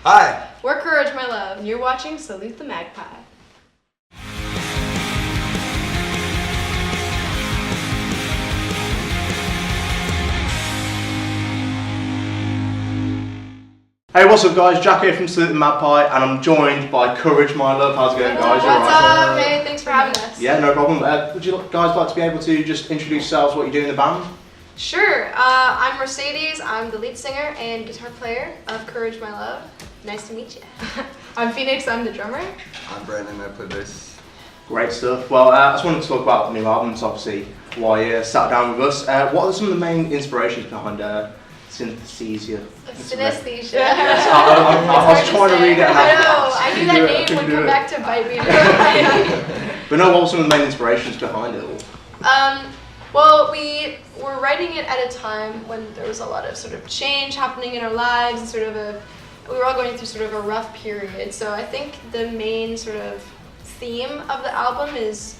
Hi! We're Courage, My Love, and you're watching Salute the Magpie. Hey, what's up guys? Jack here from Salute the Magpie, and I'm joined by Courage, My Love. How's it going, guys? What's up? Hey, thanks for having us. Yeah, no problem. Would you guys like to be able to just introduce yourselves, what you do in the band? Sure. I'm Mercedes. I'm the lead singer and guitar player of Courage, My Love. Nice to meet you. I'm Phoenix. I'm the drummer. I'm Brandon, I play bass. Great stuff. Well, I just wanted to talk about the new albums, obviously, why you sat down with us. What are some of the main inspirations behind Synesthesia? Synesthesia. Yes, I was trying to read it. I knew that name would come back to bite me. But no, what were some of the main inspirations behind it all? Well, we were writing it at a time when there was a lot of sort of change happening in our lives, and we were all going through sort of a rough period. So I think the main sort of theme of the album is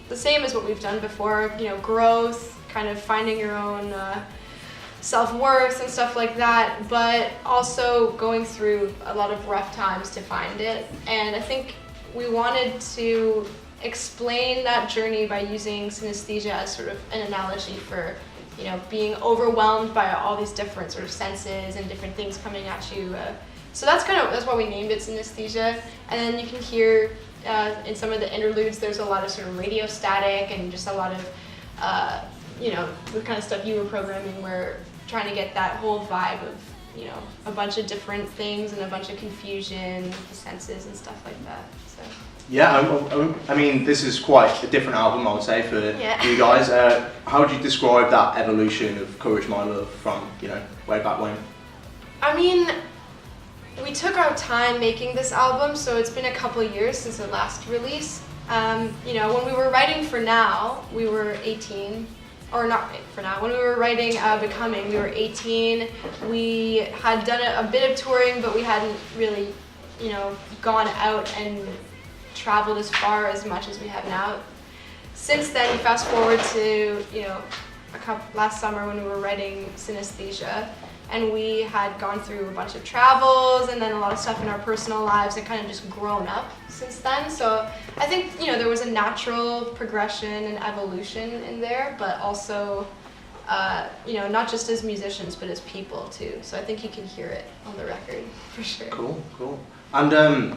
the same as what we've done before. You know, growth, kind of finding your own self-worth and stuff like that, but also going through a lot of rough times to find it. And I think we wanted to explain that journey by using synesthesia as sort of an analogy for, you know, being overwhelmed by all these different sort of senses and different things coming at you. So that's why we named it Synesthesia. And then you can hear in some of the interludes there's a lot of sort of radio static and just a lot of you know, the kind of stuff you were programming, where trying to get that whole vibe of, you know, a bunch of different things and a bunch of confusion with the senses and stuff like that. So. Yeah, I mean, this is quite a different album, I would say, for you guys. How would you describe that evolution of Courage, My Love from, you know, way back when? I mean, we took our time making this album, so it's been a couple of years since the last release. You know, when we were writing For Now, we were 18. Or not For Now, when we were writing Becoming, we were 18. We had done a bit of touring, but we hadn't really, you know, gone out and traveled as far as much as we have now. Since then, fast forward to, you know, last summer when we were writing Synesthesia, and we had gone through a bunch of travels and then a lot of stuff in our personal lives and kind of just grown up since then. So I think, you know, there was a natural progression and evolution in there, but also, you know, not just as musicians, but as people too. So I think you can hear it on the record for sure. Cool. And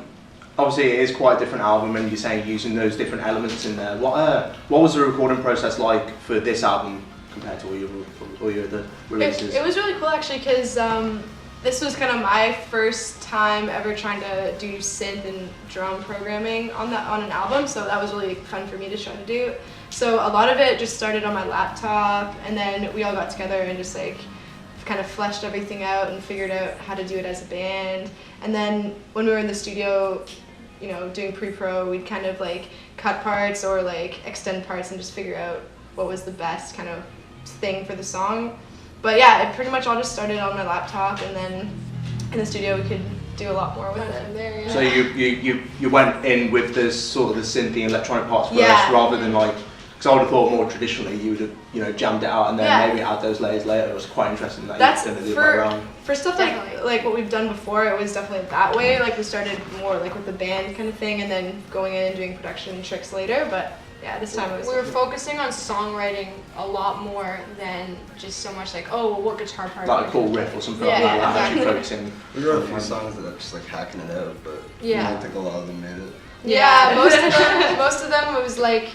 obviously it is quite a different album, and you're saying using those different elements in there. What was the recording process like for this album compared to all your other releases? It was really cool actually, because this was kind of my first time ever trying to do synth and drum programming on an album, so that was really fun for me to try to do. So a lot of it just started on my laptop, and then we all got together and just like kind of fleshed everything out and figured out how to do it as a band. And then when we were in the studio, you know, doing pre-pro, we'd kind of like cut parts or like extend parts and just figure out what was the best kind of thing for the song. But yeah, it pretty much all just started on my laptop, and then in the studio we could do a lot more with it. There, yeah. So you went in with this sort of the synthy electronic parts first, rather than like, because I would have thought more traditionally you would have, you know, jammed it out and then maybe add those layers later. It was quite interesting that you're going to do it around. For stuff like what we've done before, it was definitely that way. Like we started more like with the band kind of thing, and then going in and doing production tricks later. But yeah, this time we were focusing on songwriting a lot more than just so much like, oh, well, what guitar part? Like a cool riff or something like that. Exactly. Actually focusing. We wrote a few songs that are just like hacking it out, but I don't think a lot of them made it. Yeah, most of them was like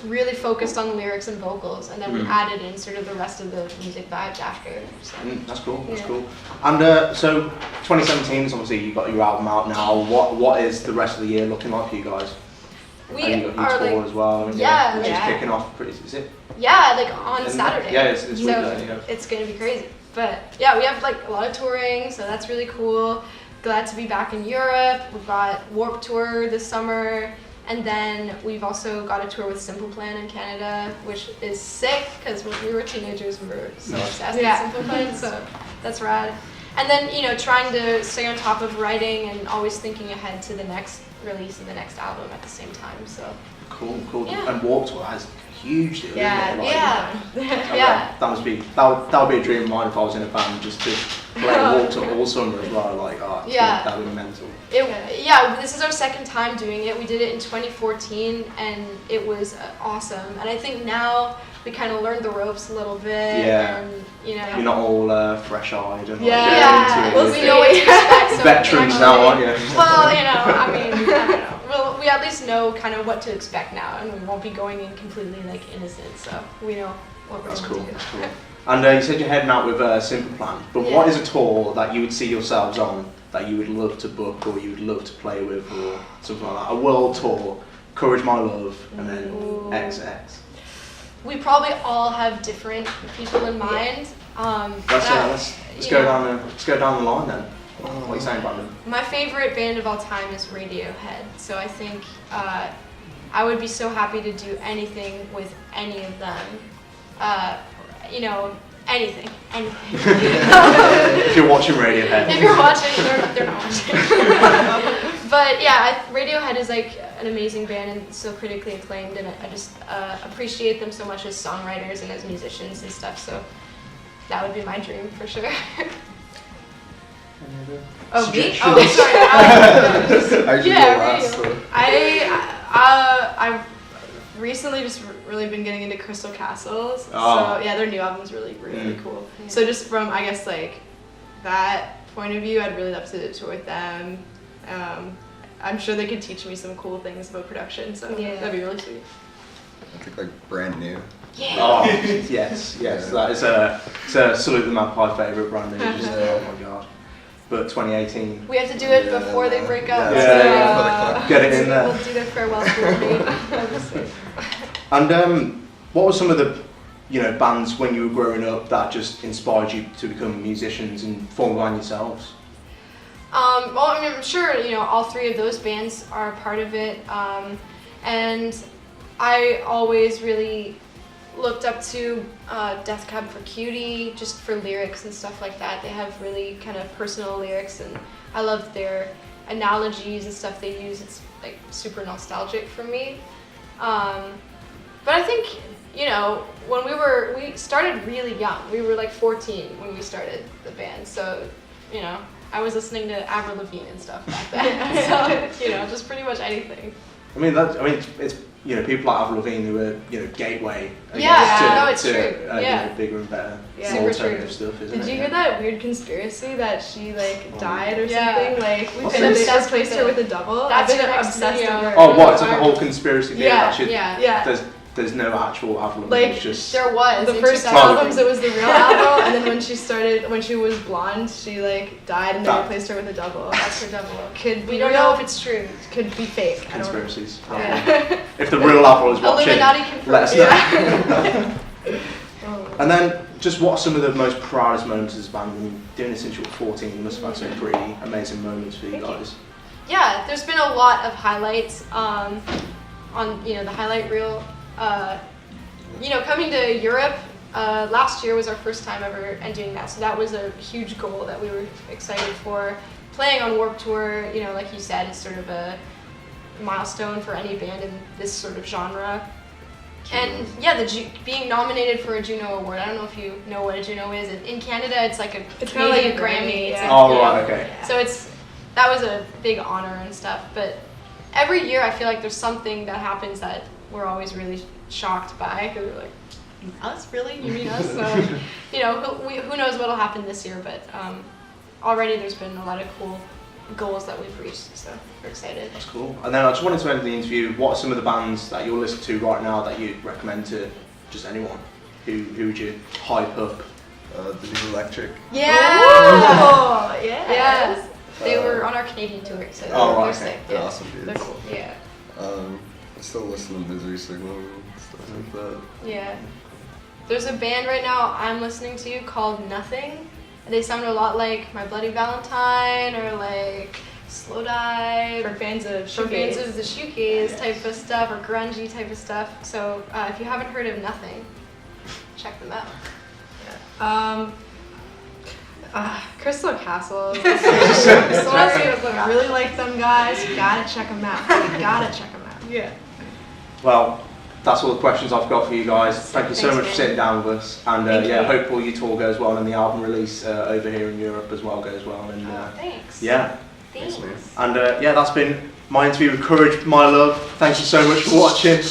really focused on lyrics and vocals, and then we added in sort of the rest of the music vibes after. So. That's cool. That's cool. And so 2017 is obviously you got your album out now. What is the rest of the year looking like for you guys? We and you got your tour as well. Which is kicking off pretty. Is it? Yeah, like on Saturday. Yeah, it's weekend. It's gonna be crazy. But yeah, we have like a lot of touring, so that's really cool. Glad to be back in Europe. We've got Warped Tour this summer. And then we've also got a tour with Simple Plan in Canada, which is sick, because when we were teenagers we were so obsessed with Simple Plan, so that's rad. And then, you know, trying to stay on top of writing and always thinking ahead to the next release and the next album at the same time. So Cool. Yeah. And Warped Tour has a huge deal. Yeah, isn't it? yeah. That would be a dream of mine if I was in a band, just to play Warped Tour all summer as well. Like, that would be mental. This is our second time doing it. We did it in 2014, and it was awesome. And I think now we kind of learned the ropes a little bit. Yeah. And, you know. You're not all fresh-eyed and we know what to expect. So veterans now, aren't you? Well, you know, I don't know. Well, we at least know kind of what to expect now, and we won't be going in completely like innocent. So we know what we're going to do. That's cool. And you said you're heading out with a Simple Plan, but what is a tour that you would see yourselves on that you would love to book or you would love to play with or something like that? A world tour, Courage My Love, and then XX. We probably all have different people in mind. Let's go down the line then. What are you saying, Brandon? My favorite band of all time is Radiohead, so I think I would be so happy to do anything with any of them. You know, anything. If you're watching Radiohead. If you're watching, they're not watching. But yeah, Radiohead is like an amazing band and so critically acclaimed, and I just appreciate them so much as songwriters and as musicians and stuff. So that would be my dream for sure. Oh, me? Oh, sorry. I've recently just really been getting into Crystal Castles. So yeah, their new album's really cool. Yeah. So just from, I guess, like that point of view, I'd really love to tour with them. I'm sure they could teach me some cool things about production, so that'd be really sweet. I think like Brand New. Yeah. Oh, yes. That is it's a Salute the Magpie favourite, Brandon. Oh my god. But 2018. We have to do it before they break up. Get it in there. We'll do their farewell tour. And what were some of the bands when you were growing up that just inspired you to become musicians and form a band yourselves? Well, I mean, I'm sure all three of those bands are a part of it, and I always really looked up to Death Cab for Cutie just for lyrics and stuff like that. They have really kind of personal lyrics, and I love their analogies and stuff they use. It's like super nostalgic for me. But I think when we started really young. We were like 14 when we started the band, so I was listening to Avril Lavigne and stuff back then. So just pretty much anything. I mean, it's people like Avril Lavigne who are gateway. It's true. Bigger and better, Super alternative true. stuff, isn't it? Did you hear that weird conspiracy that she died or something? Like we've been obsessed with her with a double. That's I've been the obsessed with her. Oh, what? It's like a whole conspiracy theory. Yeah. There's no actual Avril Lavigne. Like, it's just there was the first two albums. It was the real Avril, and then when she was blonde, she died and they replaced her with a double. That's her double. We don't know if it's true. Could be fake. Conspiracies. I don't know. If the real Avril is watching, Illuminati confirmed. let us know. And then, just what are some of the most proudest moments as a band? I mean, doing this since you were 14, you must have had some pretty amazing moments for you guys. Yeah, there's been a lot of highlights on the highlight reel. Coming to Europe last year was our first time ever and doing that, so that was a huge goal that we were excited for. Playing on Warped Tour, like you said, is sort of a milestone for any band in this sort of genre. And yeah, being nominated for a Juno Award. I don't know if you know what a Juno is. In Canada, it's like it's kind of like a Grammy. Yeah. Right, okay. So that was a big honor and stuff. But every year, I feel like there's something that happens that we're always really shocked by, because we're like, us? Really? You mean us? So, who knows what'll happen this year, but already there's been a lot of cool goals that we've reached, so we're excited. That's cool. And then I just wanted to end the interview, what are some of the bands that you're listening to right now that you'd recommend to just anyone? Who would you hype up? The New Electric. Yeah! Oh, yes. They were on our Canadian tour, so they're sick. They're awesome dudes. They're cool. Yeah. I still listen to Misery Signal and stuff like that. Yeah. There's a band right now I'm listening to called Nothing. They sound a lot like My Bloody Valentine or like Slow Dive. For fans of the shoegaze type of stuff or grungy type of stuff. So if you haven't heard of Nothing, check them out. Crystal Castles. I really like them guys. You gotta check them out. You gotta check them out. Yeah. Well, that's all the questions I've got for you guys. Thank you so Thanks, much for man. sitting down with us. And Thank yeah, you. hope all your tour goes well and the album release over here in Europe as well goes well. And Thanks. yeah. Thanks. man. And yeah, that's been my interview with Courage, My Love. Thank you so much for watching.